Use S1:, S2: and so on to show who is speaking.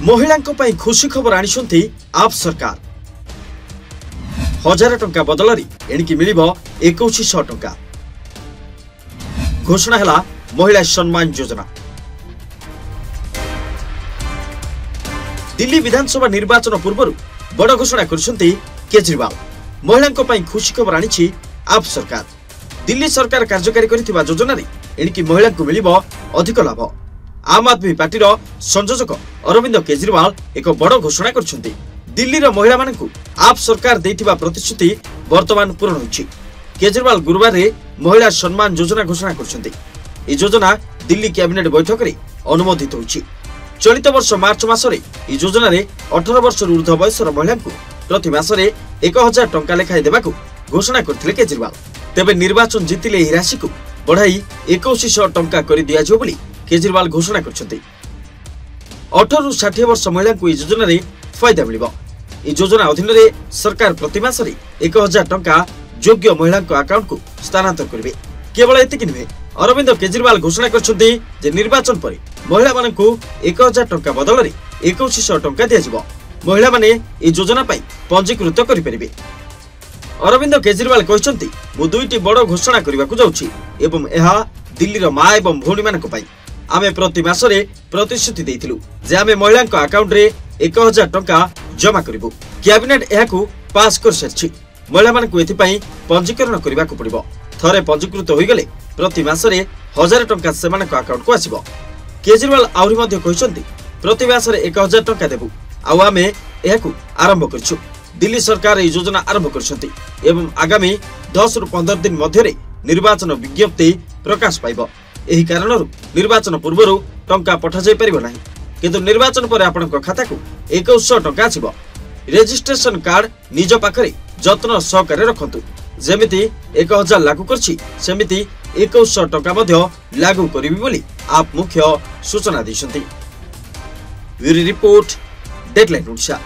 S1: महिलांको पई खुशी खबर आनिसंती आप सरकार 1000 टंका बदल एणिकी मिलिबो 2100 टंका। घोषणा हला महिला सम्मान योजना। दिल्ली विधानसभा निर्वाचन पूर्व बड़ घोषणा करछंती केजरीवाल। महिलांको पई खुशी खबर आनिछि आप सरकार। दिल्ली सरकार कार्यकारी करिथिबा योजना रे एणिकी महिलांको मिलिबो अधिक लाभ। आम आदमी पार्टीर संयोजक अरविंद केजरीवाल एक बड़ घोषणा करछंती। दिल्लीर महिला मानकु आप सरकार देथिबा प्रतिश्रुति वर्तमान पूर्ण होछि। केजरीवाल गुरुवार रे महिला सम्मान योजना घोषणा करछंती। ए योजना दिल्ली कैबिनेट बैठक रे अनुमोदित होछि। चलित वर्ष मार्च मासरे ए योजना रे 18 वर्ष ऊर्ध्व बयसर महिलांकु प्रति मासरे 1000 टंका लेखाय देबाकू घोषणा करथिले केजरीवाल। तेबे निर्वाचन जितिले एही राशि को बढ़ाई 2100 टंका करि दियाजो बोली केजरीवाल घोषणा करछंती। 18 रु 60 वर्ष महिला को योजना रे फायदा मिलिबो। ए योजना अधीन रे सरकार प्रति मासरे 1000 टंका योग्य महिला अकाउंट को स्थानांतर करिवे। केवल एतिक नुहे, अरविंद केजरीवाल घोषणा करछंती जे निर्वाचन परे महिला मानकु 1000 टंका बदल रे 2100 टंका दियाजिबो। महिला माने ए योजना पई पंजीकृत करि परिबे। अरविंद केजरीवाल कहछंती मु दुईटी बड़ घोषणा करबा को जाउछि एवं एहा दिल्लीर मां एवं भौणी मानक पई। आमे प्रति मासरे प्रतिश्रुति देइथिलु जे आमे महिलांक अकाउंट रे 1000 टंका जमा करिबु। कैबिनेट एहाकू पास कर सरछि। महिला मानकु एथि पई पंजीकरण करबा को पड़िबो। थरे पंजीकृत होई गेले प्रति मासरे 1000 टंका सेमानक अकाउंट को आसीबो। केजरीवाल आउरी मध्ये कहछंती प्रति मासरे 1000 टंका देबु आ आमे एहाकू आरंभ करछु। दिल्ली सरकार ए योजना आरंभ करछंती एवं आगामी 10 रु 15 दिन मध्यरे निर्वाचन विज्ञप्ति प्रकाश पाइबो। एही कारणरु निर्वाचन पूर्वरु टंका पठा जाय परिबो नाही, किंतु निर्वाचन पर आपनक खाता को 2100 टंका आसीबो। रजिस्ट्रेशन कार्ड निज पाखरे जत्न सहकारे रखंतु। जेमिति 1000 लागू करछि सेमिति 2100 टंका मध्य लागू करिवि बोली आप मुख्य सूचना दैछंती। Bureau report, deadline Odisha.